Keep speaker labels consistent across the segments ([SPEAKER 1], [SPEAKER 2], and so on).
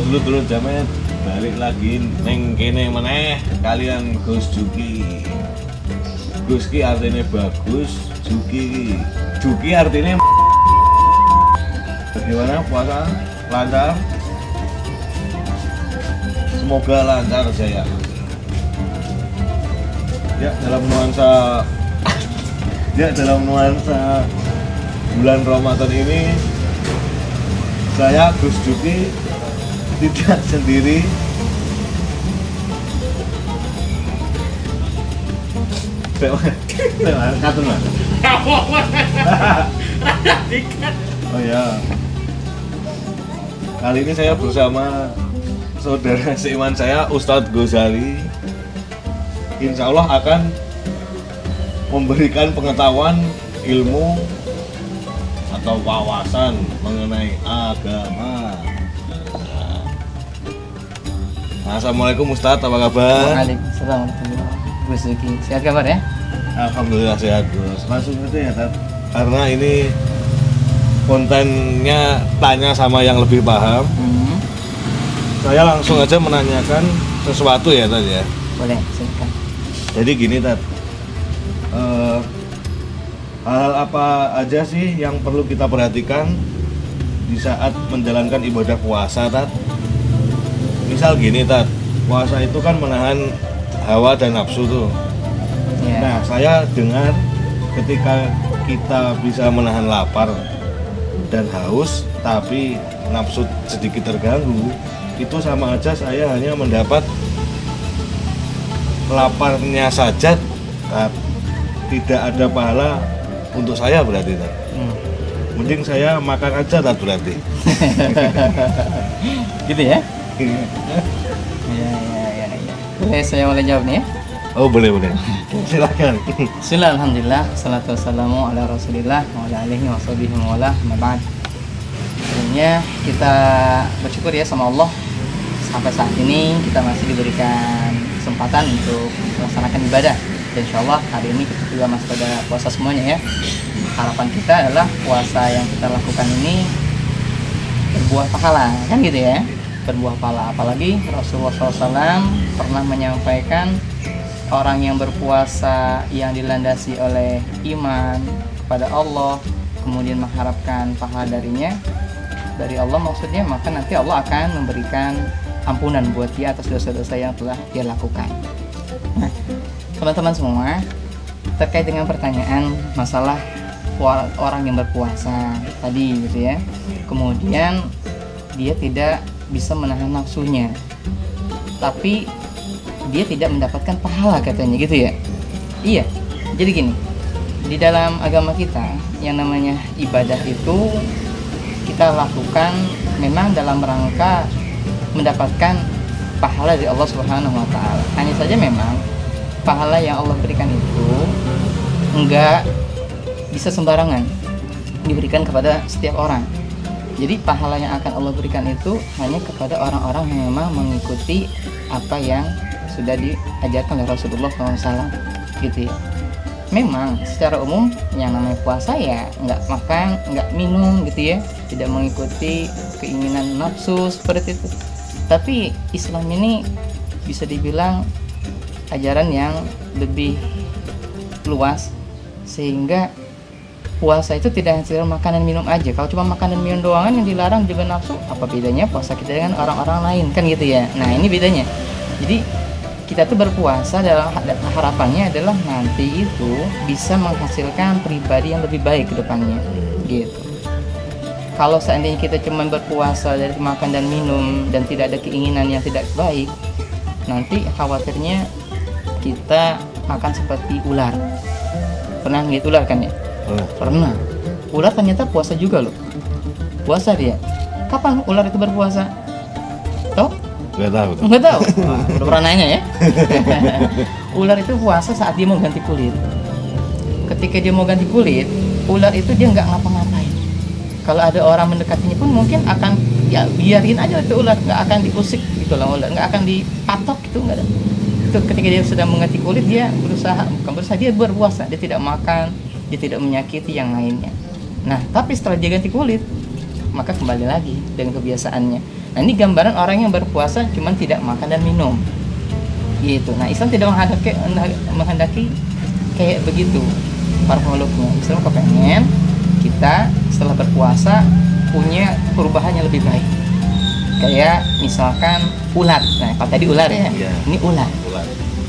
[SPEAKER 1] dulu jamet balik lagi neng kene meneh kalian Gus Juki. Gus ki artinya bagus, Juki artinya bagaimana puasa lancar? Semoga lancar jaya. Ya dalam nuansa bulan Ramadan ini saya Gus Juki tidak sendiri. Katun lah. Oh ya. Kali ini saya bersama saudara seiman saya Ustadz Ghazali. Insya Allah akan memberikan pengetahuan, ilmu atau wawasan mengenai agama. Assalamualaikum Ustadz, apa kabar?
[SPEAKER 2] Waalaikumsalam. Gus Zuki, sehat kabar ya?
[SPEAKER 1] Alhamdulillah sehat Gus. Langsung aja ya Tat. Karena ini kontennya tanya sama yang lebih paham. Saya langsung aja menanyakan sesuatu ya Tat ya.
[SPEAKER 2] Boleh, silakan.
[SPEAKER 1] Jadi gini Tat, hal apa aja sih yang perlu kita perhatikan di saat menjalankan ibadah puasa Tat? Misal gini Tat, puasa itu kan menahan hawa dan nafsu tuh.
[SPEAKER 2] Yeah.
[SPEAKER 1] Nah, saya dengar ketika kita bisa menahan lapar dan haus, tapi nafsu sedikit terganggu, itu sama aja saya hanya mendapat laparnya saja, tidak ada pahala untuk saya berarti. Mending saya makan aja berarti.
[SPEAKER 2] Gitu ya? Ya. Boleh saya mulai jawab nih ya?
[SPEAKER 1] Oh boleh. Silakan.
[SPEAKER 2] Bismillah, alhamdulillah, salatu wassalamu ala rasulillah wa ala alihi wa sahbihi wa ala mabad. Sebelumnya kita bersyukur ya sama Allah, sampai saat ini kita masih diberikan kesempatan untuk melaksanakan ibadah. Dan insya Allah hari ini kita juga masih pada puasa semuanya ya. Harapan kita adalah puasa yang kita lakukan ini berbuah pahala, kan gitu ya, berbuah pahala. Apalagi Rasulullah SAW pernah menyampaikan orang yang berpuasa yang dilandasi oleh iman kepada Allah, kemudian mengharapkan pahala dari Allah maksudnya, maka nanti Allah akan memberikan ampunan buat dia atas dosa-dosa yang telah dia lakukan. Nah, teman-teman semua, terkait dengan pertanyaan masalah orang yang berpuasa tadi gitu ya, kemudian dia tidak bisa menahan nafsunya, tapi dia tidak mendapatkan pahala katanya gitu ya. Iya, jadi gini, di dalam agama kita yang namanya ibadah itu kita lakukan memang dalam rangka mendapatkan pahala dari Allah Subhanahu wa taala. Hanya saja memang pahala yang Allah berikan itu enggak bisa sembarangan diberikan kepada setiap orang. Jadi pahala yang akan Allah berikan itu hanya kepada orang-orang yang memang mengikuti apa yang sudah diajarkan oleh Rasulullah SAW gitu ya. Memang secara umum yang namanya puasa ya nggak makan, nggak minum gitu ya, tidak mengikuti keinginan nafsu seperti itu. Tapi Islam ini bisa dibilang ajaran yang lebih luas, sehingga puasa itu tidak hanya makanan minum aja. Kalau cuma makanan minum doangan yang dilarang juga nafsu, apa bedanya puasa kita dengan orang-orang lain, kan gitu ya. Nah ini bedanya. Jadi kita tuh berpuasa dalam harapannya adalah nanti itu bisa menghasilkan pribadi yang lebih baik ke depannya gitu. Kalau seandainya kita cuma berpuasa dari makan dan minum dan tidak ada keinginan yang tidak baik, nanti khawatirnya kita akan seperti ular. Pernah lihat ular kan ya? Pernah. Ular ternyata puasa juga loh. Puasa dia. Kapan ular itu berpuasa? Tahu? Nggak tahu. Udah pernah nanya ya. Ular itu puasa saat dia mau ganti kulit. Ketika dia mau ganti kulit, ular itu dia nggak ngapa-ngapain. Kalau ada orang mendekatinya pun mungkin akan ya biarin aja itu ular, nggak akan diusik gitu lah ular, nggak akan dipatok gitu, nggak ada. Itu ketika dia sudah mengganti kulit, dia dia berpuasa, dia tidak makan, dia tidak menyakiti yang lainnya. Nah, tapi setelah dia ganti kulit, maka kembali lagi dengan kebiasaannya. Nah ini gambaran orang yang berpuasa cuman tidak makan dan minum gitu. Nah Islam tidak menghendaki kayak begitu para pengeluknya. Islam kepengen kita setelah berpuasa punya perubahan yang lebih baik. Kayak misalkan ulat. Nah kalau tadi ular ya, ini ulat.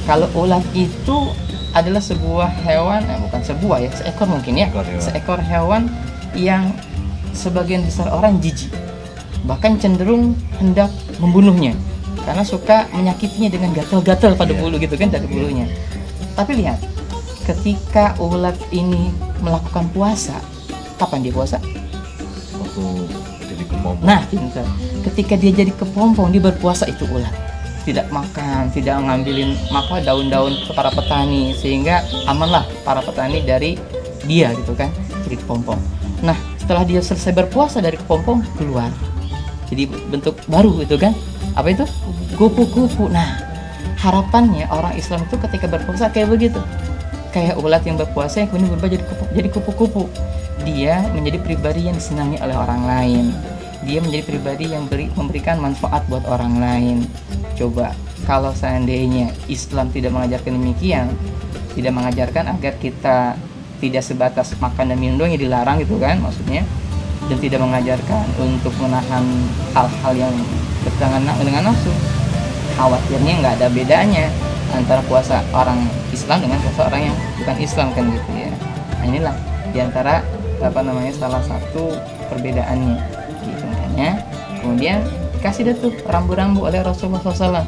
[SPEAKER 2] Kalau ulat itu adalah sebuah hewan, bukan sebuah ya, seekor mungkin ya, seekor hewan yang sebagian besar orang jijik, bahkan cenderung hendak membunuhnya karena suka menyakitinya dengan gatal-gatal pada bulu gitu kan, dari bulunya. Tapi lihat, ketika ulat ini melakukan puasa, kapan dia puasa?
[SPEAKER 1] Waktu jadi kepompong.
[SPEAKER 2] Nah, pintar. Ketika dia jadi kepompong, dia berpuasa itu ulat. Tidak makan, tidak ngambilin daun-daun ke para petani, sehingga amanlah para petani dari dia gitu kan, jadi kepompong. Nah, setelah dia selesai berpuasa dari kepompong, keluar. Jadi bentuk baru gitu kan. Apa itu? Kupu-kupu. Nah, harapannya orang Islam itu ketika berpuasa kayak begitu. Kayak ulat yang berpuasa yang kemudian berubah jadi kupu-kupu. Dia menjadi pribadi yang disenangi oleh orang lain. Dia menjadi pribadi yang memberikan manfaat buat orang lain. Coba kalau seandainya Islam tidak mengajarkan demikian, tidak mengajarkan agar kita tidak sebatas makan dan minum doang yang dilarang gitu kan maksudnya, dan tidak mengajarkan untuk menahan hal-hal yang bertentangan dengan nafsu, khawatirnya nggak ada bedanya antara puasa orang Islam dengan puasa orang yang bukan Islam kan gitu ya. Nah inilah diantara salah satu perbedaannya gitu. Makanya kemudian kasih tuh rambu-rambu oleh Rasulullah SAW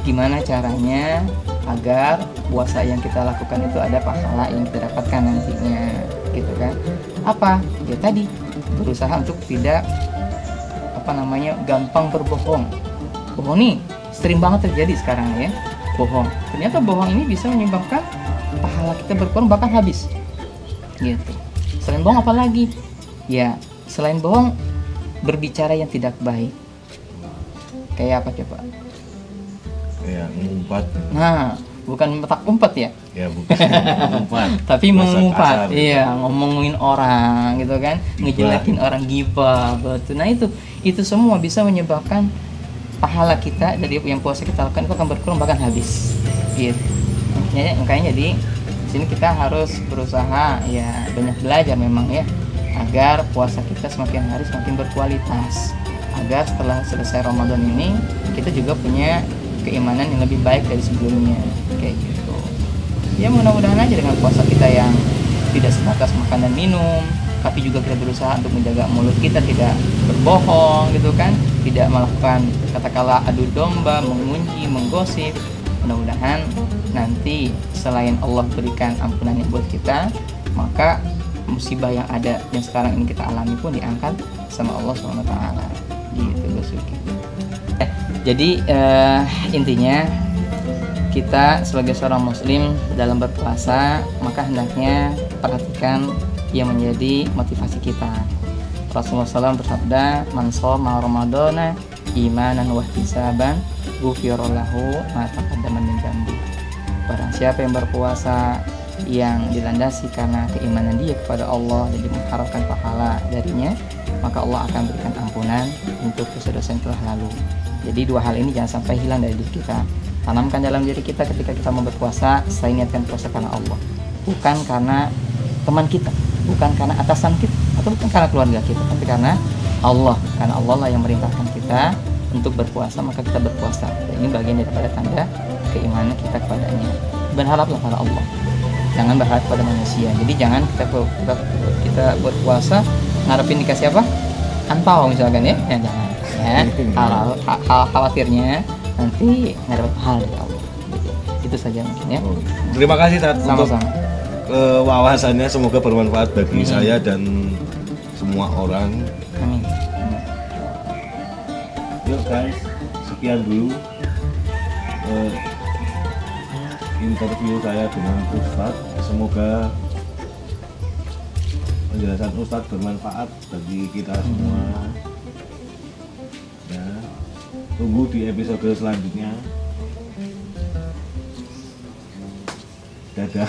[SPEAKER 2] gimana caranya agar puasa yang kita lakukan itu ada pahala yang kita dapatkan nantinya gitu kan. Apa? Ya tadi berusaha untuk tidak gampang berbohong. Bohong nih sering banget terjadi sekarang ya, bohong. Ternyata bohong ini bisa menyebabkan pahala kita berkurang bahkan habis gitu. Selain bohong apa lagi? Ya selain bohong, berbicara yang tidak baik. Kayak apa coba?
[SPEAKER 1] Kayak ngumpat.
[SPEAKER 2] Nah, bukan metak umpet ya?
[SPEAKER 1] Ya bukan ngumpat.
[SPEAKER 2] Tapi mengumpat.
[SPEAKER 1] Kasar,
[SPEAKER 2] Iya, ngomongin orang gitu kan, ngejelekin orang, ghibah, betul. Nah itu semua bisa menyebabkan pahala kita dari yang puasa kita lakukan itu akan berkurang bahkan habis. Gitu. Makanya jadi di sini kita harus berusaha ya banyak belajar memang ya, agar puasa kita semakin hari semakin berkualitas. Agar setelah selesai Ramadan ini kita juga punya keimanan yang lebih baik dari sebelumnya kayak gitu. Ya mudah-mudahan aja dengan puasa kita yang tidak sebatas makan dan minum, tapi juga kita berusaha untuk menjaga mulut kita tidak berbohong gitu kan, tidak melakukan katakanlah adu domba, mengunci, menggosip. Mudah-mudahan nanti selain Allah berikan ampunannya buat kita, maka musibah yang ada yang sekarang ini kita alami pun diangkat sama Allah SWT gitu Basuki. Jadi intinya kita sebagai seorang muslim dalam berpuasa maka hendaknya perhatikan yang menjadi motivasi kita. Rasulullah SAW bersabda, man shoma ramadhana imanan wa ihtisaban ghufira lahu ma taqaddama min dzambi. Barang siapa yang berpuasa yang dilandasi karena keimanan dia kepada Allah dan mengharapkan pahala darinya, maka Allah akan berikan ampunan untuk dosa-dosa yang telah lalu. Jadi dua hal ini jangan sampai hilang dari diri kita. Tanamkan dalam diri kita ketika kita mau berpuasa, saya niatkan puasa karena Allah, bukan karena teman kita, bukan karena atasan kita, atau bukan karena keluarga kita, tapi karena Allah. Karena Allah lah yang merintahkan kita untuk berpuasa, maka kita berpuasa. Dan ini bagian daripada tanda keimanan kita kepadanya. Berharaplah pada Allah, jangan berharap pada manusia. Jadi jangan kita berpuasa ngarepin dikasih apa? Anpau misalkan ya, jangan. Ya, khawatirnya nanti nggak dapat hal dari Allah. Itu saja mungkin ya.
[SPEAKER 1] Terima kasih Tat untuk
[SPEAKER 2] Sama-sama.
[SPEAKER 1] wawasannya, semoga bermanfaat bagi saya dan semua orang.
[SPEAKER 2] Amin.
[SPEAKER 1] Yuk guys, sekian dulu interview saya dengan Ustadz. Semoga penjelasan Ustadz bermanfaat bagi kita semua. Ya, tunggu di episode selanjutnya. Dadah.